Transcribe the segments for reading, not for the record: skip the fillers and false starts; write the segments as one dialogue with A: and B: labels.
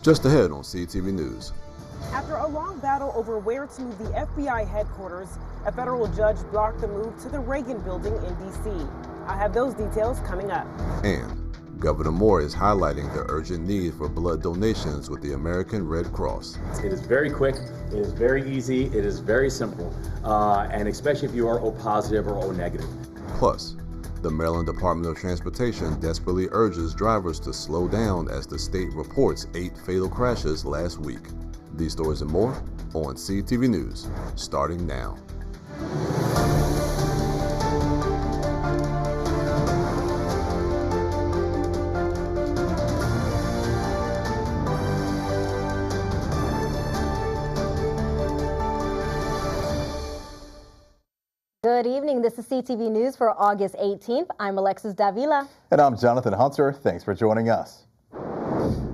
A: Just ahead on CTV News.
B: After a long battle over where to move the FBI headquarters, a federal judge blocked the move to the Reagan building in D.C. I have those details coming up.
A: And Governor Moore is highlighting the urgent need for blood donations with the American Red Cross.
C: It is very quick, it is very easy, it is very simple, and especially if you are O positive or O negative.
A: Plus, the Maryland Department of Transportation desperately urges drivers to slow down as the state reports 8 fatal crashes last week. These stories and more on CTV News, starting now.
D: Good evening. This is CTV News for August 18th. I'm Alexis Davila.
E: And I'm Jonathan Hunter. Thanks for joining us.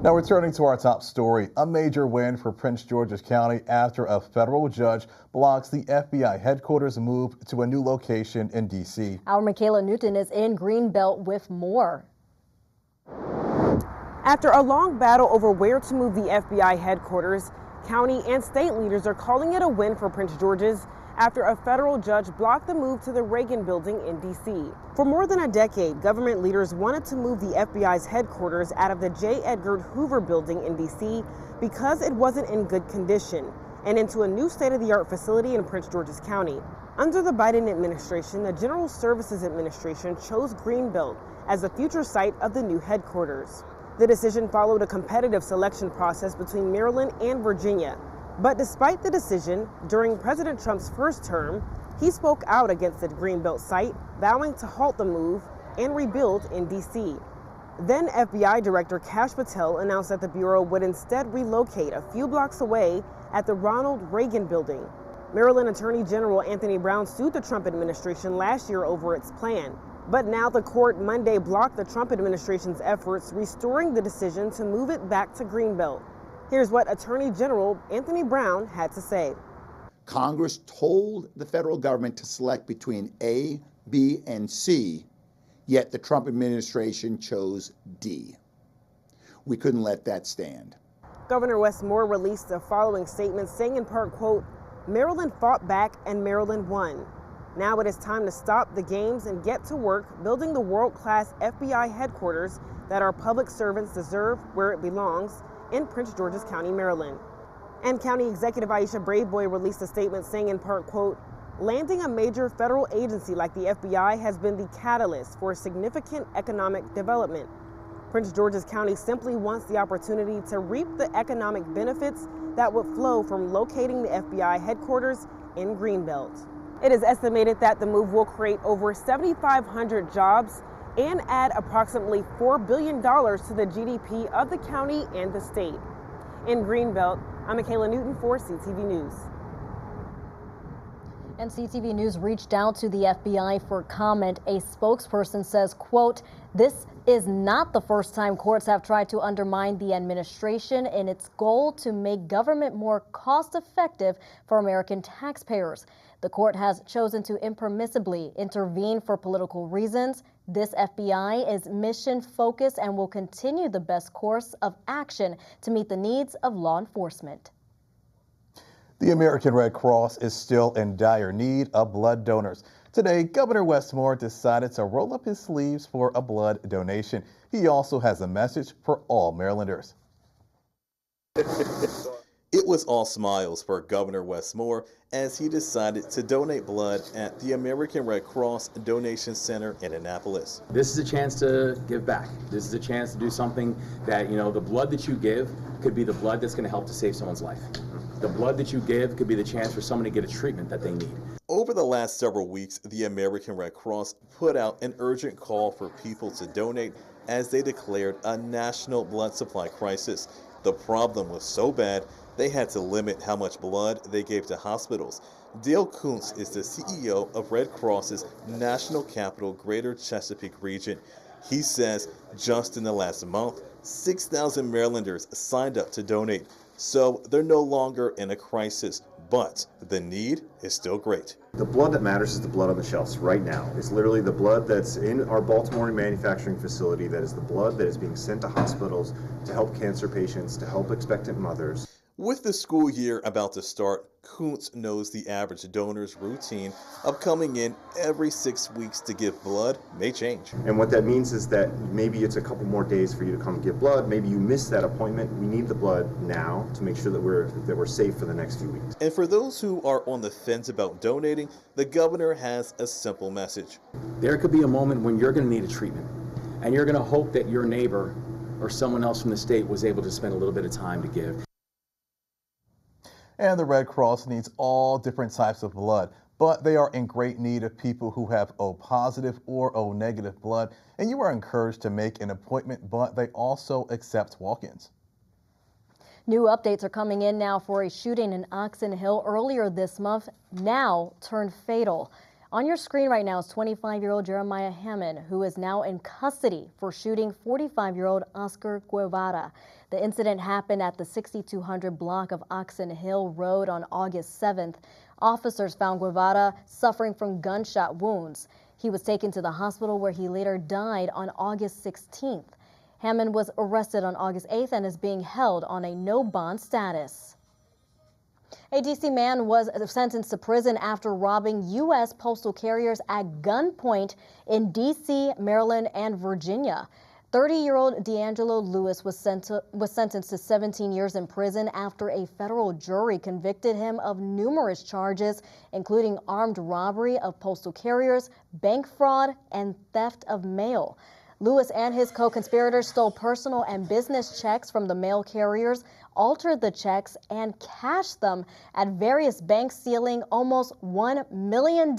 E: Now returning to our top story, a major win for Prince George's County after a federal judge blocks the FBI headquarters move to a new location in D.C.
D: Our Michaela Newton is in Greenbelt with more.
B: After a long battle over where to move the FBI headquarters, county and state leaders are calling it a win for Prince George's after a federal judge blocked the move to the Reagan building in D.C. For more than a decade, government leaders wanted to move the FBI's headquarters out of the J. Edgar Hoover building in D.C. because it wasn't in good condition and into a new state-of-the-art facility in Prince George's County. Under the Biden administration, the General Services Administration chose Greenbelt as the future site of the new headquarters. The decision followed a competitive selection process between Maryland and Virginia. But despite the decision, during President Trump's first term, he spoke out against the Greenbelt site, vowing to halt the move and rebuild in D.C. Then FBI Director Kash Patel announced that the Bureau would instead relocate a few blocks away at the Ronald Reagan building. Maryland Attorney General Anthony Brown sued the Trump administration last year over its plan. But now the court Monday blocked the Trump administration's efforts, restoring the decision to move it back to Greenbelt. Here's what Attorney General Anthony Brown had to say.
F: Congress told the federal government to select between A, B, and C, yet the Trump administration chose D. We couldn't let that stand.
B: Governor Wes Moore released the following statement saying in part, quote, "Maryland fought back and Maryland won. Now it is time to stop the games and get to work building the world-class FBI headquarters that our public servants deserve where it belongs, in Prince George's County, Maryland." And County Executive Aisha Braveboy released a statement saying in part, quote, "Landing a major federal agency like the FBI has been the catalyst for significant economic development. Prince George's County simply wants the opportunity to reap the economic benefits that would flow from locating the FBI headquarters in Greenbelt." It is estimated that the move will create over 7,500 jobs and add approximately $4 billion to the GDP of the county and the state. In Greenbelt, I'm Michaela Newton for CTV News.
D: And CTV News reached out to the FBI for comment. A spokesperson says, quote, "This is not the first time courts have tried to undermine the administration in its goal to make government more cost-effective for American taxpayers. The court has chosen to impermissibly intervene for political reasons. This FBI is mission-focused and will continue the best course of action to meet the needs of law enforcement."
E: The American Red Cross is still in dire need of blood donors. Today, Governor Wes Moore decided to roll up his sleeves for a blood donation. He also has a message for all Marylanders.
G: It was all smiles for Governor Wes Moore as he decided to donate blood at the American Red Cross Donation Center in Annapolis.
C: This is a chance to give back. This is a chance to do something that, the blood that you give could be the blood that's going to help to save someone's life. The blood that you give could be the chance for someone to get a treatment that they need.
G: Over the last several weeks, the American Red Cross put out an urgent call for people to donate as they declared a national blood supply crisis. The problem was so bad, they had to limit how much blood they gave to hospitals. Dale Kuntz is the CEO of Red Cross's National Capital Greater Chesapeake region. He says just in the last month, 6,000 Marylanders signed up to donate. So they're no longer in a crisis. but the need is still great.
H: The blood that matters is the blood on the shelves right now. It's literally the blood that's in our Baltimore manufacturing facility. That is the blood that is being sent to hospitals to help cancer patients, to help expectant mothers.
G: With the school year about to start, Kuntz knows the average donor's routine of coming in every 6 weeks to give blood may change.
H: And what that means is that maybe it's a couple more days for you to come give blood. Maybe you missed that appointment. We need the blood now to make sure that we're safe for the next few weeks.
G: And for those who are on the fence about donating, the governor has a simple message.
C: There could be a moment when you're going to need a treatment, and you're going to hope that your neighbor or someone else from the state was able to spend a little bit of time to give.
E: And the Red Cross needs all different types of blood, but they are in great need of people who have O positive or O negative blood, and you are encouraged to make an appointment, but they also accept walk-ins.
D: New updates are coming in now for a shooting in Oxon Hill earlier this month, now turned fatal. On your screen right now is 25-year-old Jeremiah Hammond, who is now in custody for shooting 45-year-old Oscar Guevara. The incident happened at the 6200 block of Oxon Hill Road on August 7th. Officers found Guevara suffering from gunshot wounds. He was taken to the hospital where he later died on August 16th. Hammond was arrested on August 8th and is being held on a no-bond status. A D.C. man was sentenced to prison after robbing U.S. postal carriers at gunpoint in D.C., Maryland, and Virginia. 30-year-old D'Angelo Lewis was sentenced to 17 years in prison after a federal jury convicted him of numerous charges, including armed robbery of postal carriers, bank fraud, and theft of mail. Lewis and his co-conspirators stole personal and business checks from the mail carriers, altered the checks, and cashed them at various banks, stealing almost $1 million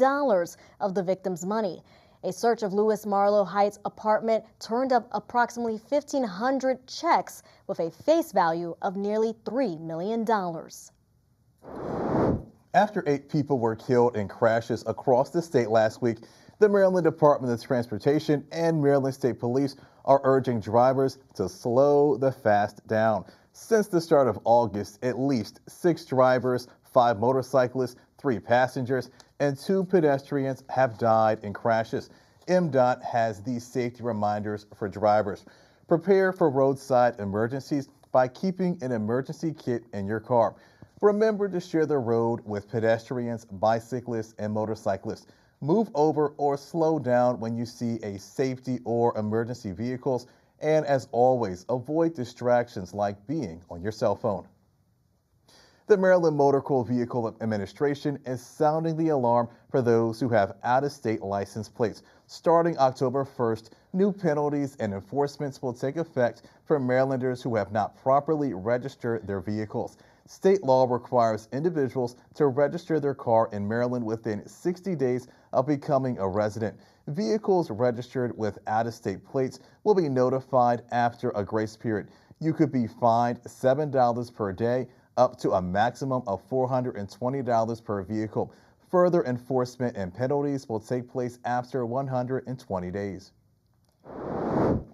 D: of the victim's money. A search of Lewis Marlowe Heights' apartment turned up approximately 1,500 checks with a face value of nearly $3 million.
E: After 8 people were killed in crashes across the state last week, the Maryland Department of Transportation and Maryland State Police are urging drivers to slow the fast down. Since the start of August, at least 6 drivers, 5 motorcyclists, 3 passengers, and 2 pedestrians have died in crashes. MDOT has these safety reminders for drivers. Prepare for roadside emergencies by keeping an emergency kit in your car. Remember to share the road with pedestrians, bicyclists, and motorcyclists. Move over or slow down when you see a safety or emergency vehicles. And as always, avoid distractions like being on your cell phone. The Maryland Motor Vehicle Administration is sounding the alarm for those who have out-of-state license plates. Starting October 1st, new penalties and enforcements will take effect for Marylanders who have not properly registered their vehicles. State law requires individuals to register their car in Maryland within 60 days of becoming a resident. Vehicles registered with out-of-state plates will be notified after a grace period. You could be fined $7 per day, up to a maximum of $420 per vehicle. Further enforcement and penalties will take place after 120 days.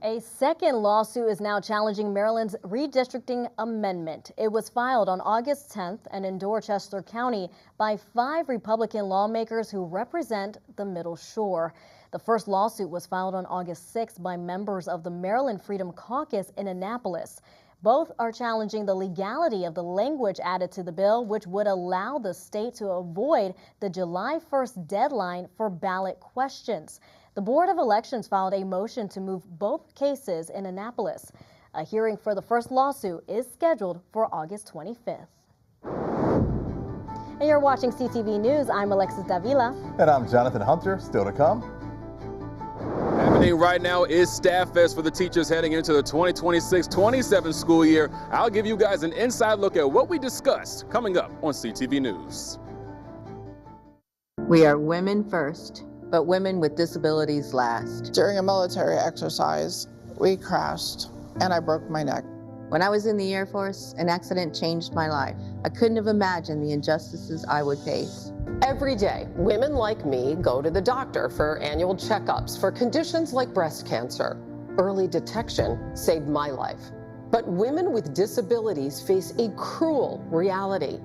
D: A second lawsuit is now challenging Maryland's redistricting amendment. It was filed on August 10th and in Dorchester County by 5 Republican lawmakers who represent the Middle Shore. The first lawsuit was filed on August 6th by members of the Maryland Freedom Caucus in Annapolis. Both are challenging the legality of the language added to the bill, which would allow the state to avoid the July 1st deadline for ballot questions. The Board of Elections filed a motion to move both cases in Annapolis. A hearing for the first lawsuit is scheduled for August 25th. And you're watching CTV News. I'm Alexis Davila.
E: And I'm Jonathan Hunter. Still to come.
I: Happening right now is Staff Fest for the teachers heading into the 2026-27 school year. I'll give you guys an inside look at what we discussed coming up on CTV News.
J: We are women first, but women with disabilities last.
K: During a military exercise, we crashed and I broke my neck.
J: When I was in the Air Force, an accident changed my life. I couldn't have imagined the injustices I would face.
L: Every day, women like me go to the doctor for annual checkups for conditions like breast cancer. Early detection saved my life. But women with disabilities face a cruel reality.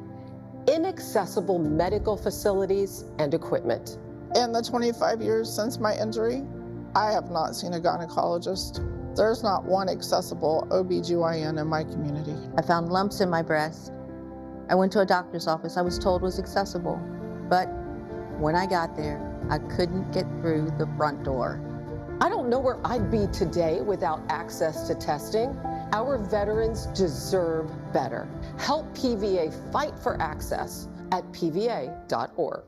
L: inaccessible medical facilities and equipment.
K: In the 25 years since my injury, I have not seen a gynecologist. There's not one accessible OBGYN in my community.
J: I found lumps in my breast. I went to a doctor's office I was told was accessible, but when I got there, I couldn't get through the front door.
L: I don't know where I'd be today without access to testing. Our veterans deserve better. Help PVA fight for access at pva.org.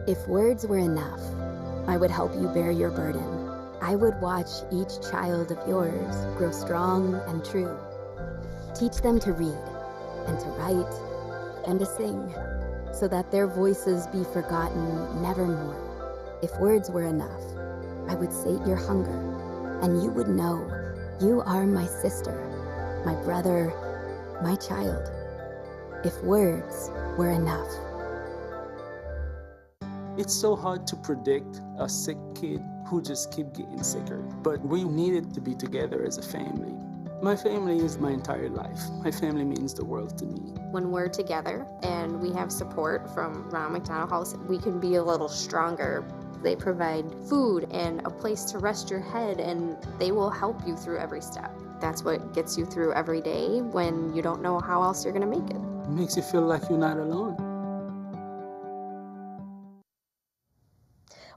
M: If words were enough, I would help you bear your burden. I would watch each child of yours grow strong and true. Teach them to read and to write and to sing, so that their voices be forgotten nevermore. If words were enough, I would sate your hunger, and you would know you are my sister, my brother, my child. If words were enough.
N: It's so hard to predict a sick kid who just keep getting sicker, but we needed to be together as a family. My family is my entire life. My family means the world to me.
O: When we're together and we have support from Ronald McDonald House, we can be a little stronger. They provide food and a place to rest your head, and they will help you through every step. That's what gets you through every day when you don't know how else you're gonna make it.
N: It makes you feel like you're not alone.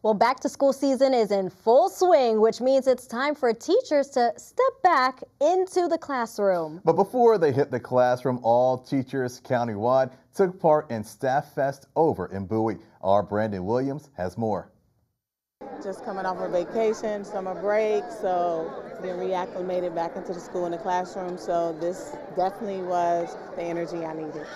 D: Well, back to school season is in full swing, which means it's time for teachers to step back into the classroom.
E: But before they hit the classroom, all teachers countywide took part in Staff Fest over in Bowie. Our Brandon Williams has more.
P: Just coming off a vacation, summer break, so getting reacclimated back into the school and the classroom. So this definitely was the energy I needed.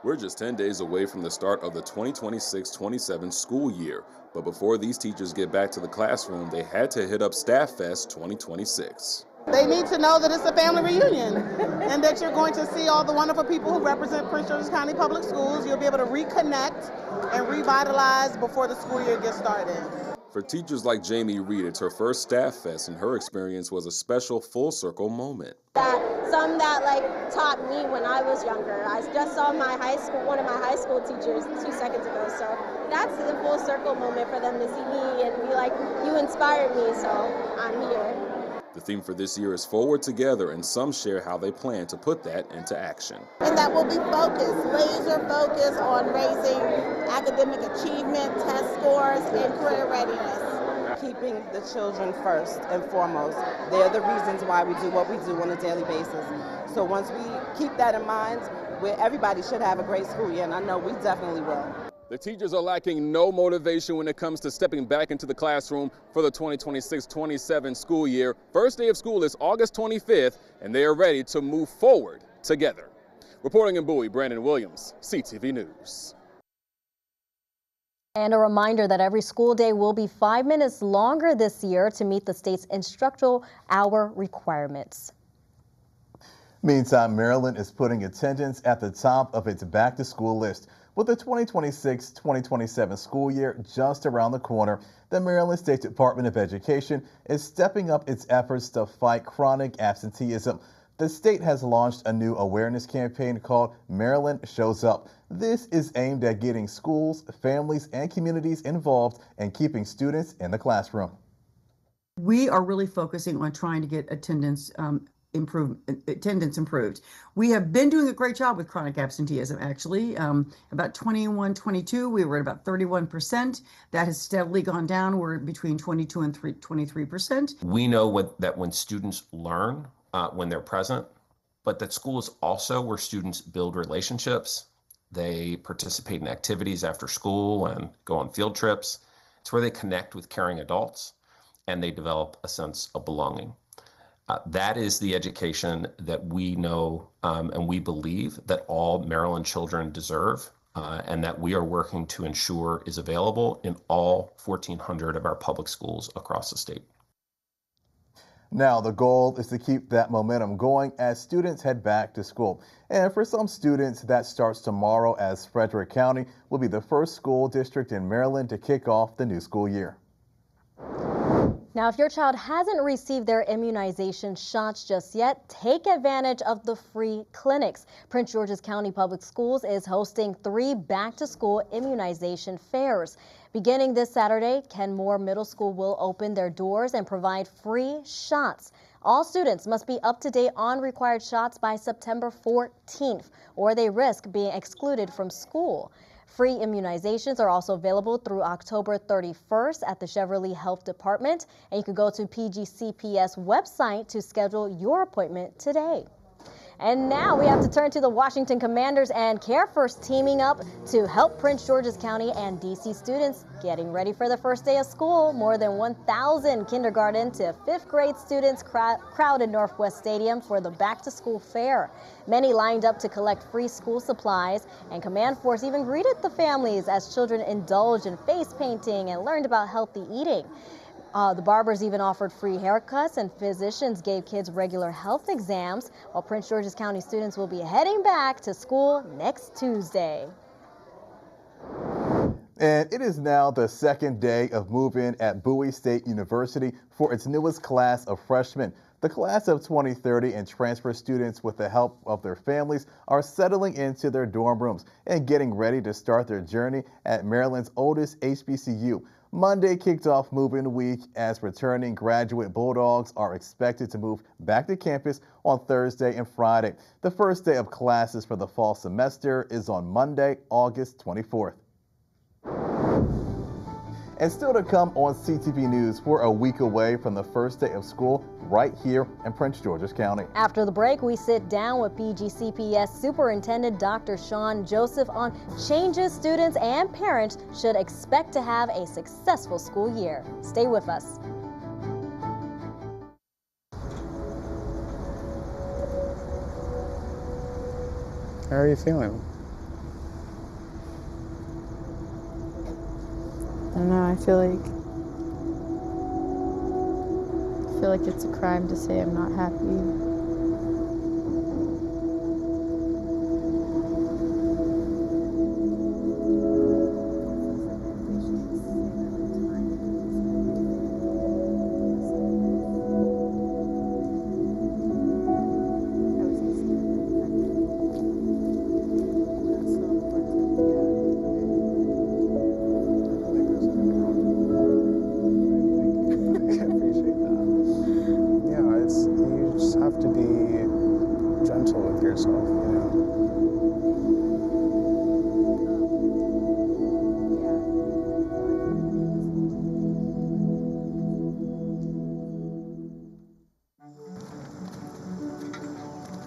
I: We're just 10 days away from the start of the 2026-27 school year. But before these teachers get back to the classroom, they had to hit up Staff Fest 2026.
P: They need to know that it's a family reunion and that you're going to see all the wonderful people who represent Prince George's County Public Schools. You'll be able to reconnect and revitalize before the school year gets started.
I: For teachers like Jamie Reed, it's her first Staff Fest, and her experience was a special full circle moment.
Q: Some that taught me when I was younger. I just saw one of my high school teachers 2 seconds ago, so that's the full circle moment for them to see me and be like, you inspired me, so I'm here.
I: The theme for this year is Forward Together, and some share how they plan to put that into action.
P: And that will be focused, laser focused on raising academic achievement, test scores, and career readiness. Keeping the children first and foremost. They're the reasons why we do what we do on a daily basis. So once we keep that in mind, everybody should have a great school year, and I know we definitely will.
I: The teachers are lacking no motivation when it comes to stepping back into the classroom for the 2026-27 school year. First day of school is August 25th, and they are ready to move forward together. Reporting in Bowie, Brandon Williams, CTV News.
D: And a reminder that every school day will be 5 minutes longer this year to meet the state's instructional hour requirements.
E: Meantime, Maryland is putting attendance at the top of its back-to-school list. With the 2026-2027 school year just around the corner, the Maryland State Department of Education is stepping up its efforts to fight chronic absenteeism. The state has launched a new awareness campaign called Maryland Shows Up. This is aimed at getting schools, families, and communities involved and keeping students in the classroom.
R: We are really focusing on trying to get attendance improved. We have been doing a great job with chronic absenteeism, actually. About 21-22, we were at about 31%. That has steadily gone down. We're between 22 and 23%.
S: We know that when students learn, when they're present, but that school is also where students build relationships. They participate in activities after school and go on field trips. It's where they connect with caring adults and they develop a sense of belonging. That is the education that we know and we believe that all Maryland children deserve and that we are working to ensure is available in all 1,400 of our public schools across the state.
E: Now, the goal is to keep that momentum going as students head back to school. And for some students, that starts tomorrow as Frederick County will be the first school district in Maryland to kick off the new school year.
D: Now, if your child hasn't received their immunization shots just yet, take advantage of the free clinics. Prince George's County Public Schools is hosting 3 back-to-school immunization fairs. Beginning this Saturday, Kenmore Middle School will open their doors and provide free shots. All students must be up to date on required shots by September 14th, or they risk being excluded from school. Free immunizations are also available through October 31st at the Chevrolet Health Department, and you can go to PGCPS website to schedule your appointment today. And now we have to turn to the Washington Commanders and Care First teaming up to help Prince George's County and DC students getting ready for the first day of school. More than 1,000 kindergarten to 5th grade students crowded Northwest Stadium for the back-to-school fair. Many lined up to collect free school supplies, and Command Force even greeted the families as children indulged in face painting and learned about healthy eating. The barbers even offered free haircuts, and physicians gave kids regular health exams, while Prince George's County students will be heading back to school next Tuesday.
E: And it is now the second day of move-in at Bowie State University for its newest class of freshmen. The class of 2030 and transfer students, with the help of their families, are settling into their dorm rooms and getting ready to start their journey at Maryland's oldest HBCU. Monday kicked off move-in week as returning graduate Bulldogs are expected to move back to campus on Thursday and Friday. The first day of classes for the fall semester is on Monday, August 24th. And still to come on CTV News, we're a week away from the first day of school right here in Prince George's County.
D: After the break, we sit down with PGCPS Superintendent Dr. Sean Joseph on changes students and parents should expect to have a successful school year. Stay with us.
T: How are you feeling?
U: I don't know, I feel like it's a crime to say I'm not happy.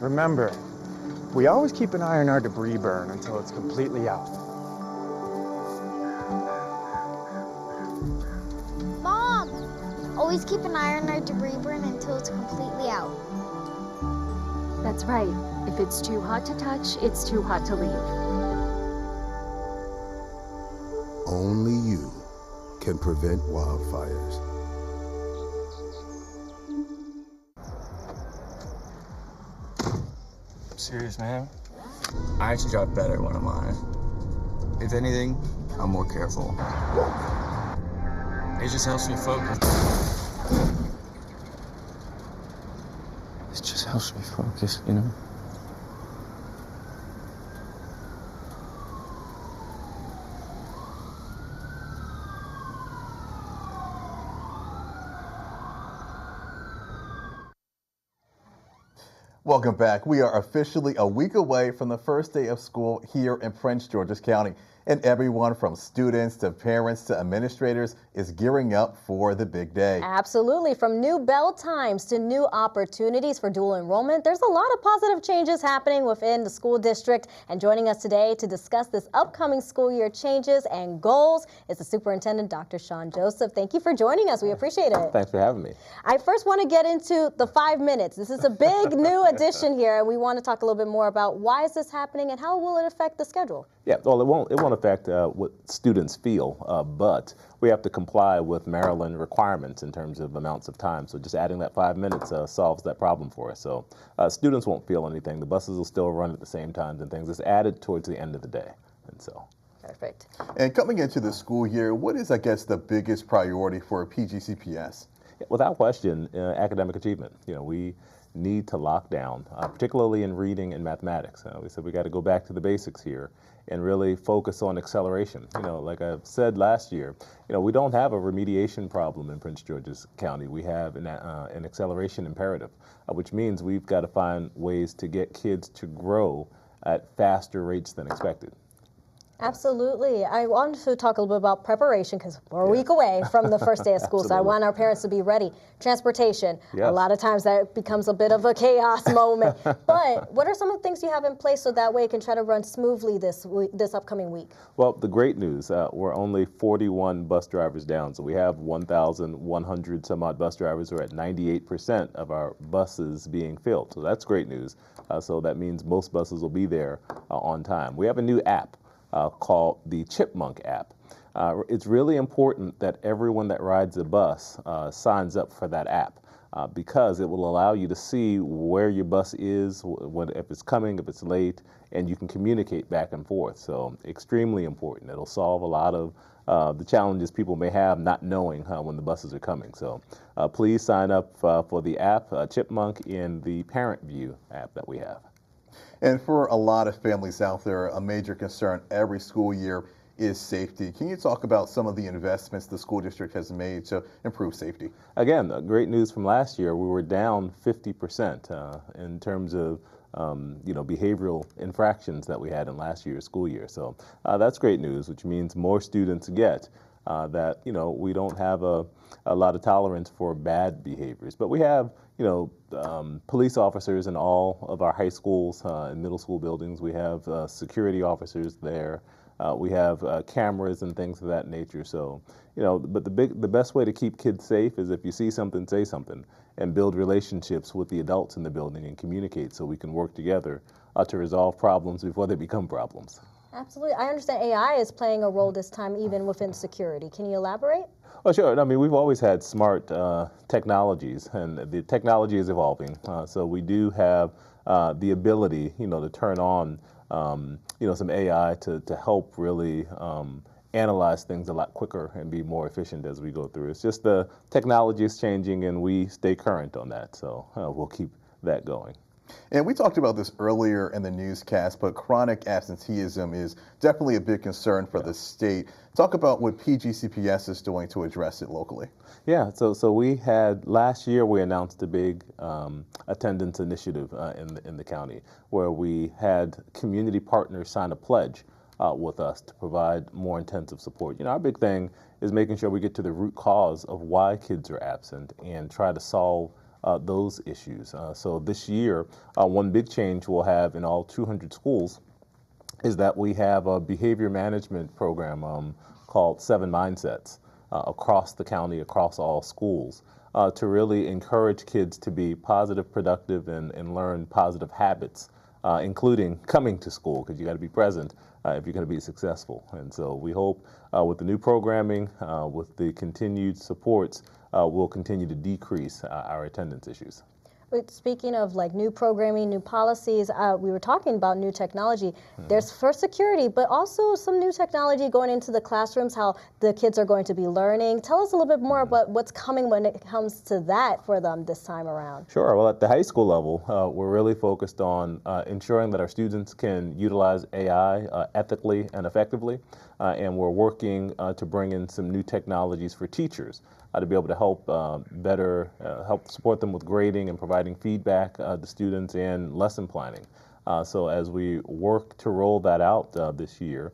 T: Remember, we always keep an eye on our debris burn until it's completely out.
V: Mom! Always keep an eye on our debris burn until it's completely out.
W: That's right. If it's too hot to touch, it's too hot to leave.
X: Only you can prevent wildfires.
Y: Serious, man. I actually got better when I'm on it. If anything, I'm more careful. It just helps me focus. It just helps me focus, you know?
E: Welcome back. We are officially a week away from the first day of school here in Prince George's County, and everyone from students to parents to administrators is gearing up for the big day.
D: Absolutely. From new bell times to new opportunities for dual enrollment, there's a lot of positive changes happening within the school district. And joining us today to discuss this upcoming school year changes and goals is the Superintendent, Dr. Sean Joseph. Thank you for joining us. We appreciate it.
Z: Thanks for having me.
D: I first want to get into the 5 minutes. This is a big new addition here, and we want to talk a little bit more about why is this happening and how will it affect the schedule?
Z: Yeah, well, it won't affect what students feel, but we have to comply with Maryland requirements in terms of amounts of time. So just adding that 5 minutes solves that problem for us. So students won't feel anything. The buses will still run at the same times and things. It's added towards the end of the day, and so.
D: Perfect.
E: And coming into the school year, what is, I guess, the biggest priority for PGCPS?
Z: Without question, academic achievement. We need to lock down, particularly in reading and mathematics. We said we got to go back to the basics here and really focus on acceleration. Like I said last year, we don't have a remediation problem in Prince George's County. We have an acceleration imperative, which means we've got to find ways to get kids to grow at faster rates than expected.
D: Absolutely. I wanted to talk a little bit about preparation because we're a week away from the first day of school, so I want our parents to be ready. Transportation, a lot of times that becomes a bit of a chaos moment. But what are some of the things you have in place so that way it can try to run smoothly this upcoming week? Well,
Z: the great news, we're only 41 bus drivers down, so we have 1,100 some odd bus drivers. We're at 98% of our buses being filled, so that's great news. So that means most buses will be there on time. We have a new app called the Chipmunk app. It's really important that everyone that rides a bus signs up for that app because it will allow you to see where your bus is, if it's coming, if it's late, and you can communicate back and forth. So extremely important. It'll solve a lot of the challenges people may have not knowing when the buses are coming. So please sign up for the app, Chipmunk, in the Parent View app that we have.
E: And for a lot of families out there, a major concern every school year is safety. Can you talk about some of the investments the school district has made to improve safety?
Z: Again, great news from last year. We were down 50% in terms of behavioral infractions that we had in last year's school year. So that's great news, which means more students get that, we don't have a lot of tolerance for bad behaviors. But we have, police officers in all of our high schools and middle school buildings. We have security officers there. We have cameras and things of that nature. So, but the best way to keep kids safe is if you see something, say something, and build relationships with the adults in the building and communicate so we can work together to resolve problems before they become problems.
D: Absolutely. I understand AI is playing a role this time even within security. Can you elaborate?
Z: Oh, sure. I mean, we've always had smart technologies, and the technology is evolving. So we do have the ability, to turn on, some AI to help really analyze things a lot quicker and be more efficient as we go through. It's just the technology is changing, and we stay current on that. So we'll keep that going.
E: And we talked about this earlier in the newscast, but chronic absenteeism is definitely a big concern for the state. Talk about what PGCPS is doing to address it locally.
Z: Yeah, so we had, last year we announced a big attendance initiative in the county where we had community partners sign a pledge with us to provide more intensive support. Our big thing is making sure we get to the root cause of why kids are absent and try to solve those issues. So this year, one big change we'll have in all 200 schools is that we have a behavior management program called 7 Mindsets across the county, across all schools, to really encourage kids to be positive, productive, and learn positive habits, including coming to school, because you got to be present if you're going to be successful. And so we hope with the new programming, with the continued supports, we'll continue to decrease our attendance issues.
D: But speaking of like new programming, new policies, we were talking about new technology. There's for security, but also some new technology going into the classrooms, how the kids are going to be learning. Tell us a little bit more about what's coming when it comes to that for them this time around.
Z: Sure. Well, at the high school level, we're really focused on ensuring that our students can utilize AI ethically and effectively. And we're working to bring in some new technologies for teachers to be able to help help support them with grading and providing feedback to students and lesson planning. So as we work to roll that out this year,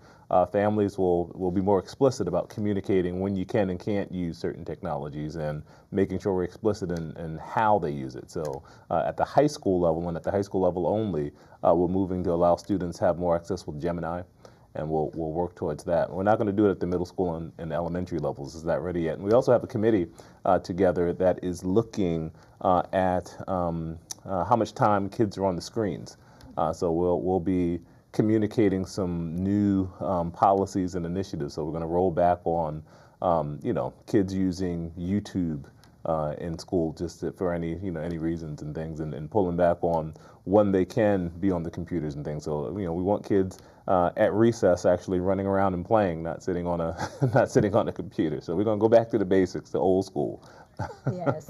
Z: families will be more explicit about communicating when you can and can't use certain technologies and making sure we're explicit in how they use it. So at the high school level and at the high school level only, we're moving to allow students to have more access with Gemini. And we'll work towards that. We're not going to do it at the middle school and elementary levels. Is that ready yet? And we also have a committee together that is looking at how much time kids are on the screens. So we'll be communicating some new policies and initiatives. So we're going to roll back on kids using YouTube in school just for any reasons and things, and pulling back on when they can be on the computers and things. So we want kids at recess actually running around and playing, not sitting on a computer. So we're going to go back to the basics, the old school,
D: Yes.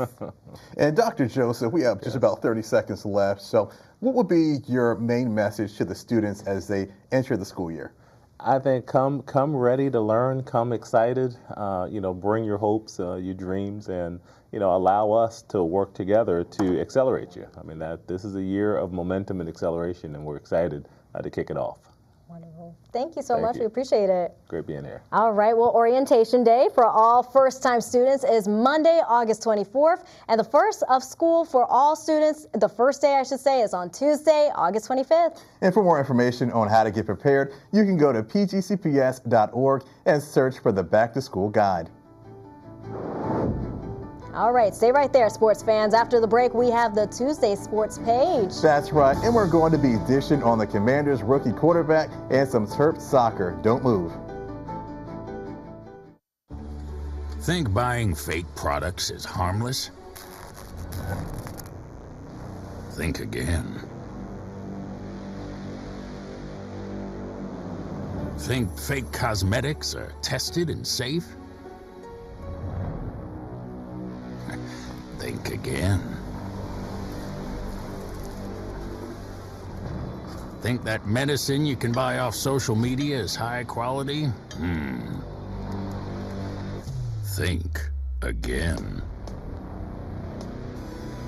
E: And Dr. Joseph, we have just about 30 seconds left. So what would be your main message to the students as they enter the school year?
Z: I think come ready to learn, come excited, bring your hopes, your dreams, and, allow us to work together to accelerate you. I mean, this is a year of momentum and acceleration, and we're excited to kick it off.
D: Wonderful. Thank you so
Z: Thank
D: much.
Z: you.
D: We appreciate it.
Z: Great being here.
D: All right. Well, orientation day for all first-time students is Monday, August 24th. And the first of school for all students, the first day, I should say, is on Tuesday, August 25th.
E: And for more information on how to get prepared, you can go to pgcps.org and search for the Back to School Guide.
D: All right, stay right there, sports fans. After the break, we have the Tuesday sports page.
E: That's right, and we're going to be dishing on the Commanders' rookie quarterback and some Terp soccer. Don't move.
A: Think buying fake products is harmless? Think again. Think fake cosmetics are tested and safe? Think again. Think that medicine you can buy off social media is high quality? Think again.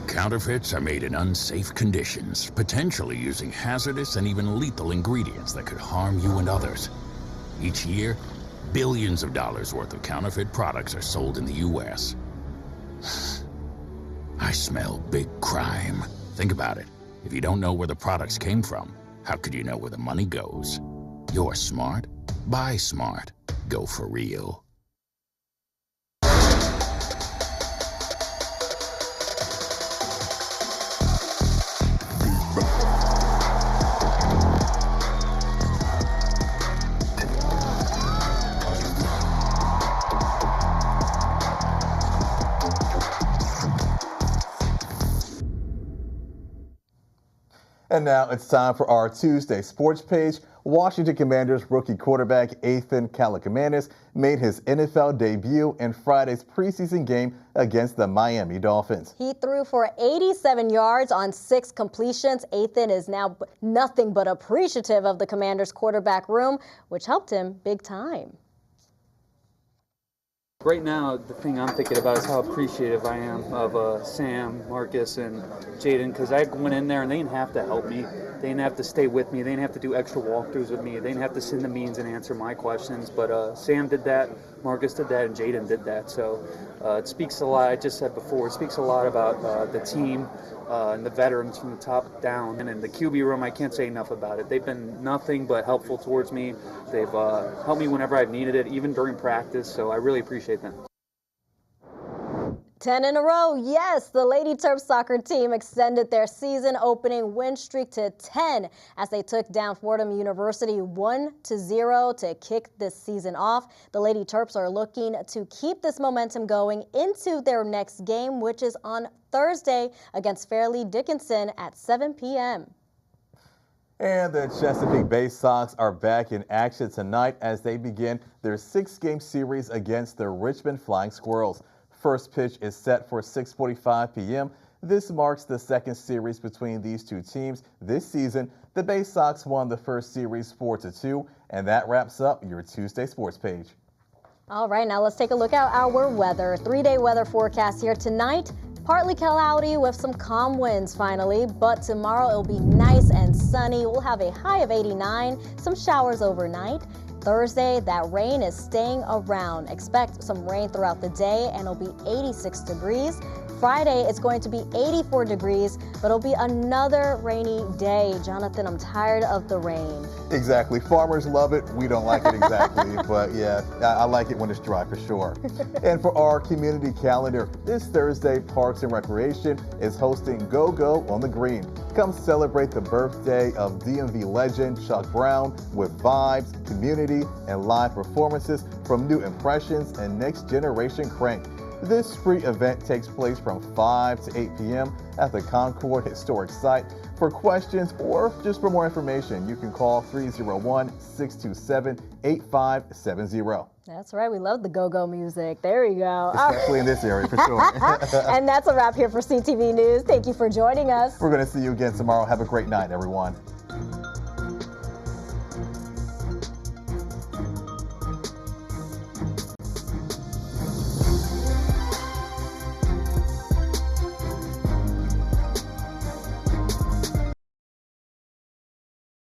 A: Counterfeits are made in unsafe conditions, potentially using hazardous and even lethal ingredients that could harm you and others. Each year, billions of dollars worth of counterfeit products are sold in the U.S. I smell big crime. Think about it. If you don't know where the products came from, how could you know where the money goes? You're smart. Buy smart. Go for real.
E: And now it's time for our Tuesday sports page. Washington Commanders rookie quarterback Ethan Kaliakmanis made his NFL debut in Friday's preseason game against the Miami Dolphins.
D: He threw for 87 yards on 6 completions. Ethan is now nothing but appreciative of the Commanders quarterback room, which helped him big time.
B: Right now, the thing I'm thinking about is how appreciative I am of Sam, Marcus, and Jaden, because I went in there and they didn't have to help me. They didn't have to stay with me. They didn't have to do extra walkthroughs with me. They didn't have to send the means and answer my questions. But Sam did that, Marcus did that, and Jaden did that. So it speaks a lot, I just said before, it speaks a lot about the team and the veterans from the top down. And in the QB room, I can't say enough about it. They've been nothing but helpful towards me. They've helped me whenever I've needed it, even during practice. So I really appreciate them.
D: 10 in a row, yes! The Lady Terp soccer team extended their season-opening win streak to 10 as they took down Fordham University 1-0 to kick this season off. The Lady Terps are looking to keep this momentum going into their next game, which is on Thursday against Fairleigh Dickinson at 7 p.m.
E: And the Chesapeake Bay Sox are back in action tonight as they begin their 6-game series against the Richmond Flying Squirrels. First pitch is set for 6:45 p.m. This marks the second series between these two teams this season. The Bay Sox won the first series 4-2, and that wraps up your Tuesday sports page.
D: All right, now let's take a look at our weather. 3-day weather forecast here tonight. Partly cloudy with some calm winds finally, but tomorrow it'll be nice and sunny. We'll have a high of 89, some showers overnight. Thursday, that rain is staying around. Expect some rain throughout the day and it'll be 86 degrees. Friday, it's going to be 84 degrees, but it'll be another rainy day. Jonathan, I'm tired of the rain.
E: Exactly. Farmers love it. We don't like it exactly, but yeah, I like it when it's dry for sure. And for our community calendar, this Thursday, Parks and Recreation is hosting Go Go on the Green. Come celebrate the birthday of DMV legend Chuck Brown with vibes, community, and live performances from New Impressions and Next Generation Crank. This free event takes place from 5 to 8 p.m. at the Concord Historic Site. For questions or just for more information, you can call 301-627-8570.
D: That's right. We love the go-go music. There you go.
E: Especially in this area, for sure.
D: And that's a wrap here for CTV News. Thank you for joining us.
E: We're going to see you again tomorrow. Have a great night, everyone.